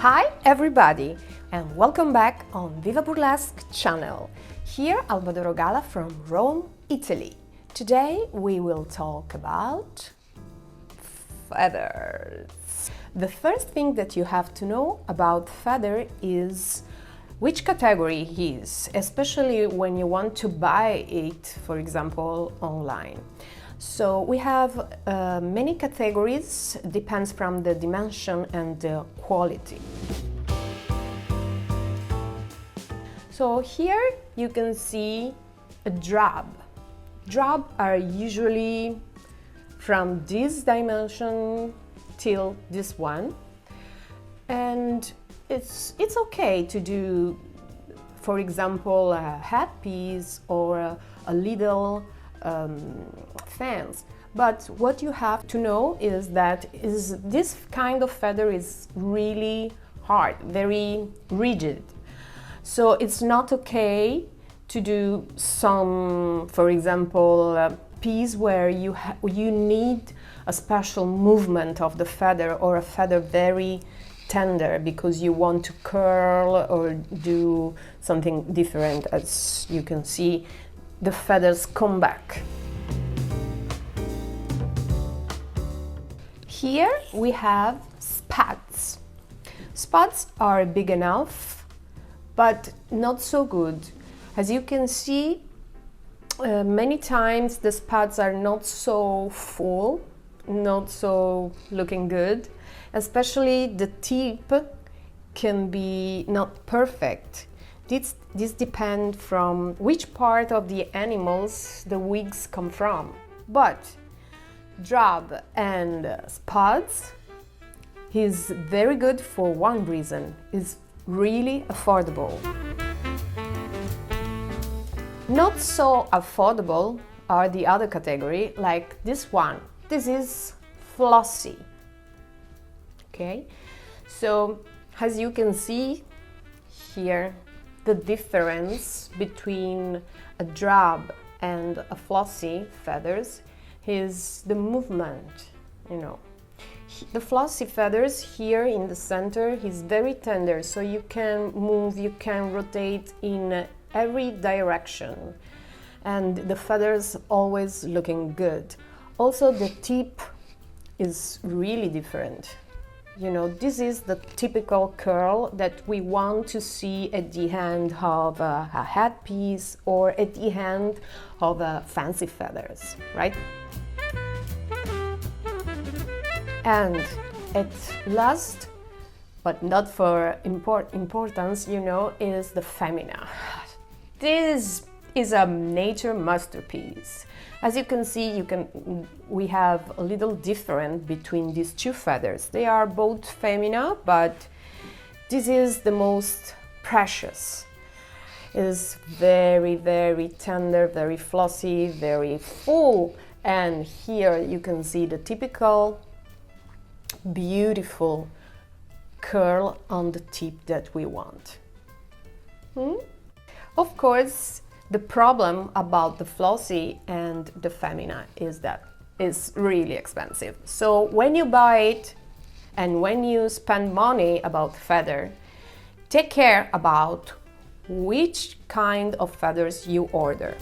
Hi everybody and welcome back on Viva Burlesque channel. Here Albadoro Gala from Rome, Italy. Today we will talk about feathers. The first thing that you have to know about feather is which category he is, especially when you want to buy it, for example, online. So we have many categories, depends from the dimension and the quality. So here you can see a drab. Drab are usually from this dimension till this one, and it's okay to do, for example, a headpiece or a little fans. But what you have to know is that this kind of feather is really hard, very rigid. So it's not okay to do some, for example, piece where you need a special movement of the feather or a feather very tender because you want to curl or do something different. As you can see, the feathers come back. Here we have spats. Spats are big enough, but not so good. As you can see, many times the spats are not so full, not so looking good. Especially the tip can be not perfect. This depends from which part of the animals the wigs come from. But drab and spuds is very good for one reason: it's really affordable. Not so affordable are the other category, like this one. This is flossy. Okay, so as you can see here, the difference between a drab and a flossy feathers is the movement, you know. The flossy feathers here in the center is very tender, so you can move, you can rotate in every direction, and the feathers always looking good. Also, the tip is really different. You know, this is the typical curl that we want to see at the end of a headpiece or at the end of fancy feathers, right? And at last, but not for importance, you know, is the femina. This is a nature masterpiece. As you can see, we have a little difference between these two feathers. They are both femina, but this is the most precious. It is very, very tender, very flossy, very full. And here you can see the typical beautiful curl on the tip that we want. Of course, the problem about the flossy and the femina is that it's really expensive. So when you buy it and when you spend money about feather, take care about which kind of feathers you order.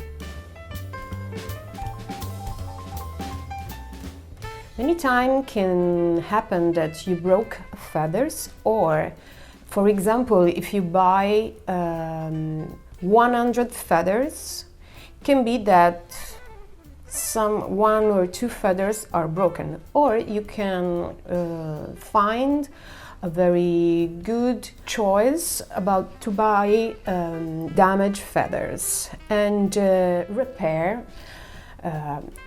Many times can happen that you broke feathers, or for example, if you buy 100 feathers, can be that some one or two feathers are broken, or you can find a very good choice about to buy damaged feathers and repair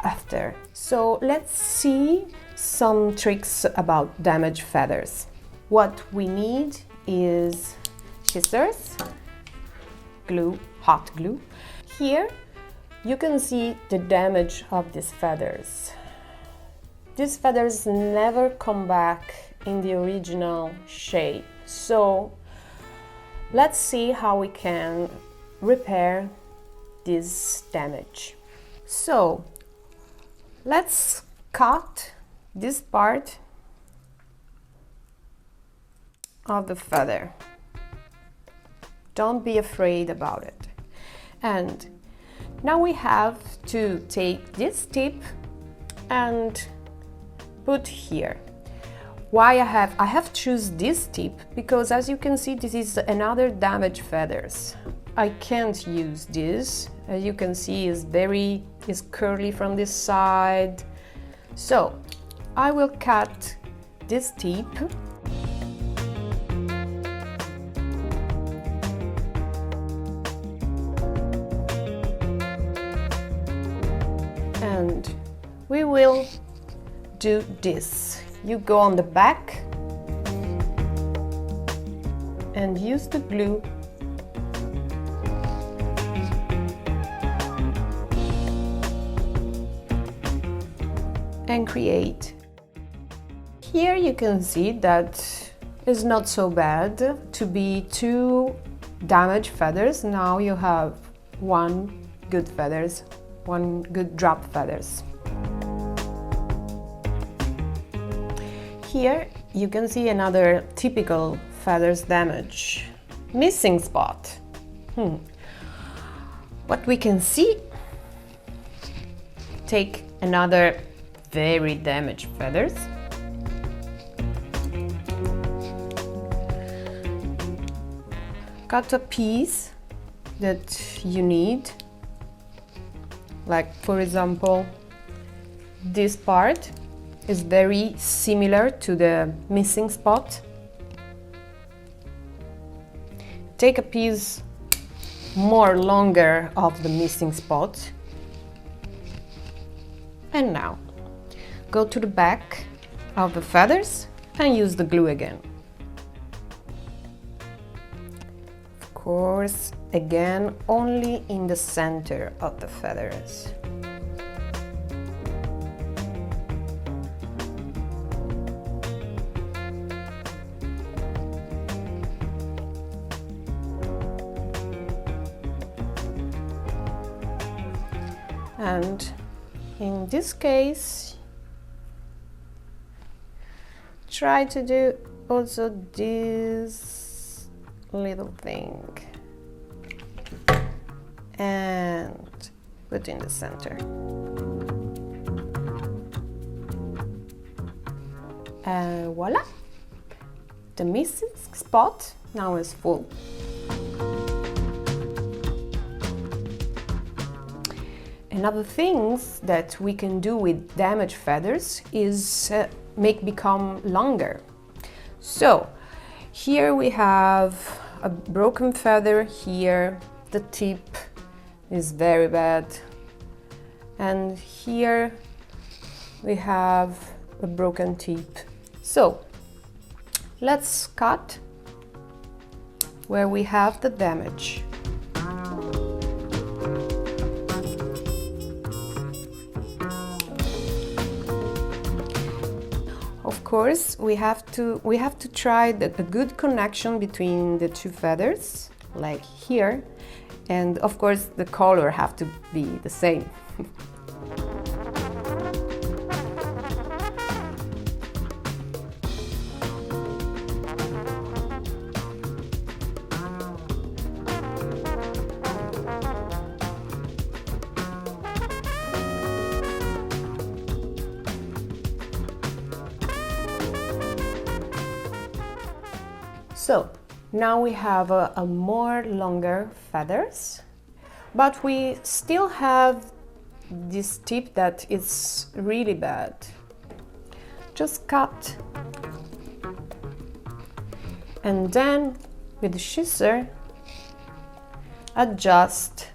after. So let's see some tricks about damaged feathers. What we need is scissors, glue, hot glue. Here you can see the damage of these feathers. These feathers never come back in the original shape. So let's see how we can repair this damage. So let's cut this part of the feather. Don't be afraid about it. And now we have to take this tip and put here. Why I have choose this tip? Because as you can see, this is another damaged feathers. I can't use this. As you can see, is curly from this side. So I will cut this tip and we will do this. You go on the back and use the glue and create. Here you can see that it's not so bad to be 2 damaged feathers. Now you have 1 good feathers, 1 good drop feathers. Here you can see another typical feathers damage. Missing spot. What we can see, take another very damaged feathers. Cut a piece that you need, like for example, this part is very similar to the missing spot. Take a piece more longer of the missing spot. And now go to the back of the feathers and use the glue again. Of course, again, only in the center of the feathers. And in this case, try to do also this little thing and put in the center. And voila! The missing spot now is full. Another things that we can do with damaged feathers is make become longer. So here we have a broken feather here, the tip is very bad, and here we have a broken tip. So let's cut where we have the damage. Of course, we have to try the good connection between the 2 feathers, like here, and of course the color have to be the same. So now we have a more longer feathers, but we still have this tip that is really bad. Just cut and then with the scissor adjust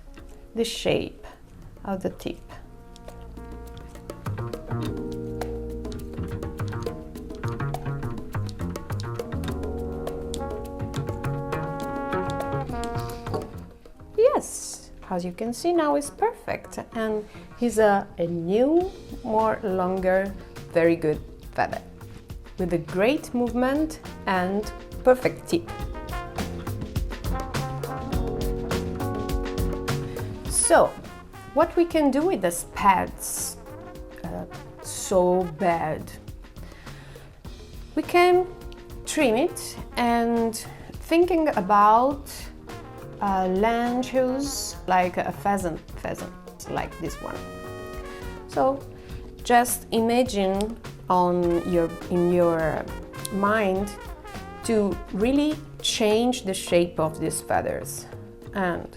the shape of the tip. Yes, as you can see now it's perfect, and he's a new, more longer, very good feather with a great movement and perfect tip. So, what we can do with this pads so bad? We can trim it, and thinking about land shoes like a pheasant, like this one. So just imagine in your mind to really change the shape of these feathers and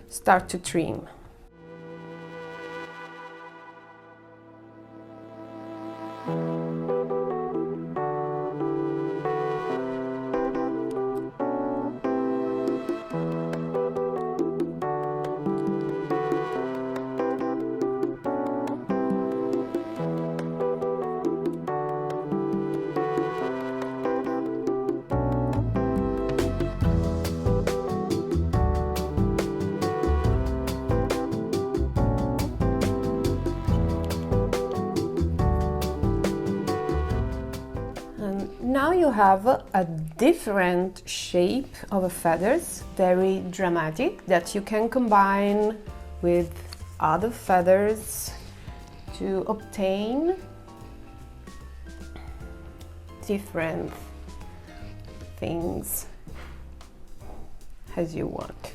start to trim. Now you have a different shape of feathers, very dramatic, that you can combine with other feathers to obtain different things as you want.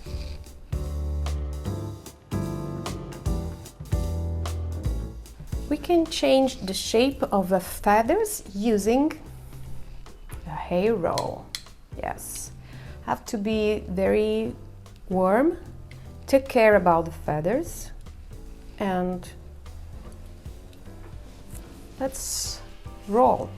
We can change the shape of the feathers using a hair roll. Yes, have to be very warm. Take care about the feathers, and let's roll.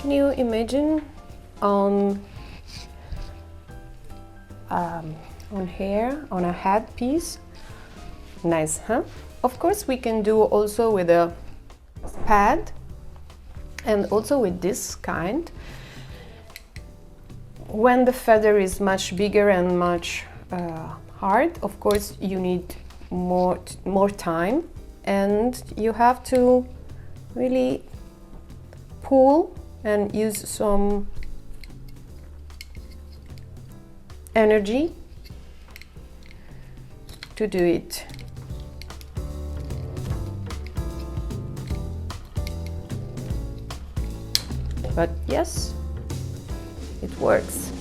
Can you imagine on hair, on a headpiece? Nice, huh? Of course, we can do also with a pad and also with this kind. When the feather is much bigger and much hard, of course, you need more time, and you have to really pull and use some energy to do it. But yes, it works.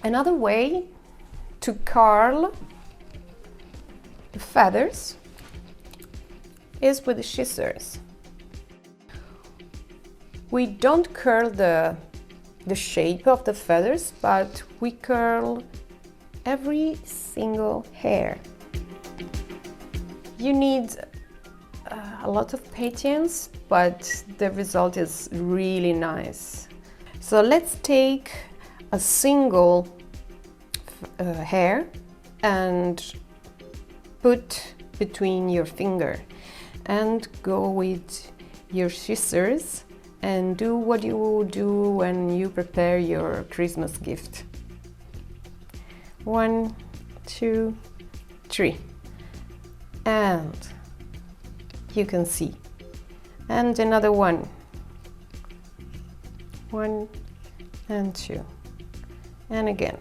Another way to curl the feathers is with the scissors. We don't curl the shape of the feathers, but we curl every single hair. You need a lot of patience, but the result is really nice. So let's take a single hair and put between your finger and go with your scissors and do what you will do when you prepare your Christmas gift. 1, 2, 3, and you can see. And another one. 1 and 2, and again.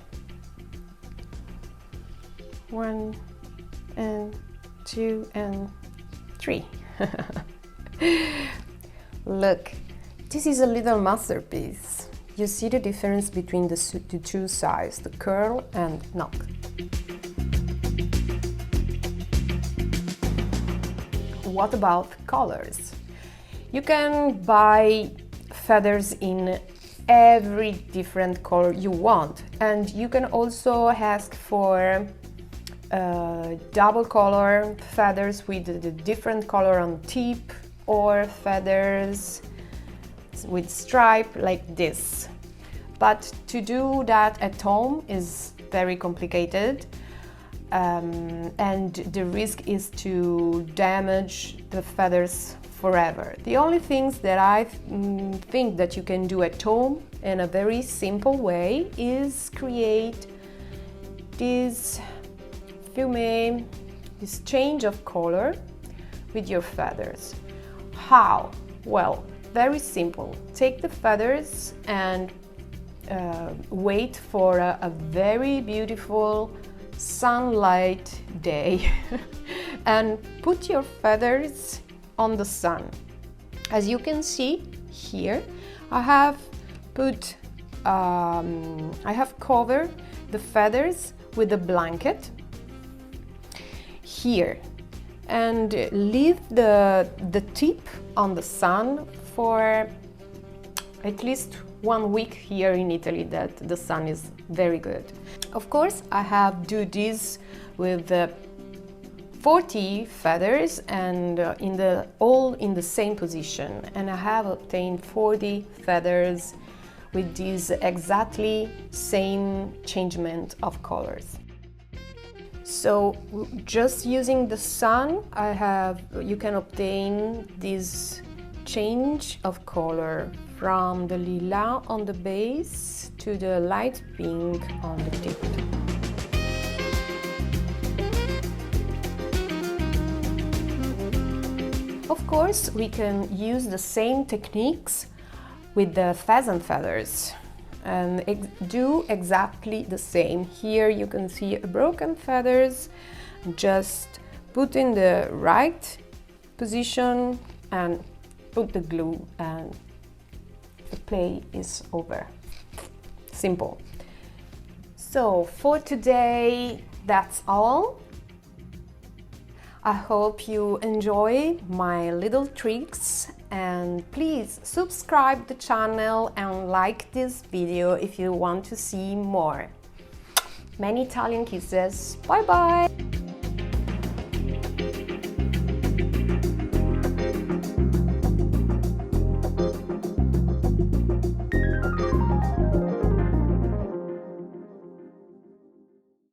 1 and 2 and 3. Look, this is a little masterpiece. You see the difference between the two sides, the curl and knock. What about colors? You can buy feathers in every different color you want, and you can also ask for double color feathers with a different color on tip, or feathers with stripe like this. But to do that at home is very complicated, and the risk is to damage the feathers forever. The only things that I think that you can do at home in a very simple way is create this change of color with your feathers. How? Well, Very simple. Take the feathers and wait for a very beautiful sunlight day and put your feathers on the sun. As you can see here, I have covered the feathers with a blanket here and leave the tip on the sun for at least 1 week here in Italy, that the sun is very good. Of course, I have do this with 40 feathers and all in the same position, and I have obtained 40 feathers with this exactly same changement of colors. So just using the sun, you can obtain this change of color from the lilac on the base to the light pink on the tip. Of course, we can use the same techniques with the pheasant feathers and do exactly the same. Here you can see a broken feathers, just put in the right position and put the glue, and the play is over. Simple. So for today, that's all. I hope you enjoy my little tricks, and please subscribe the channel and like this video if you want to see more. Many Italian kisses. Bye bye!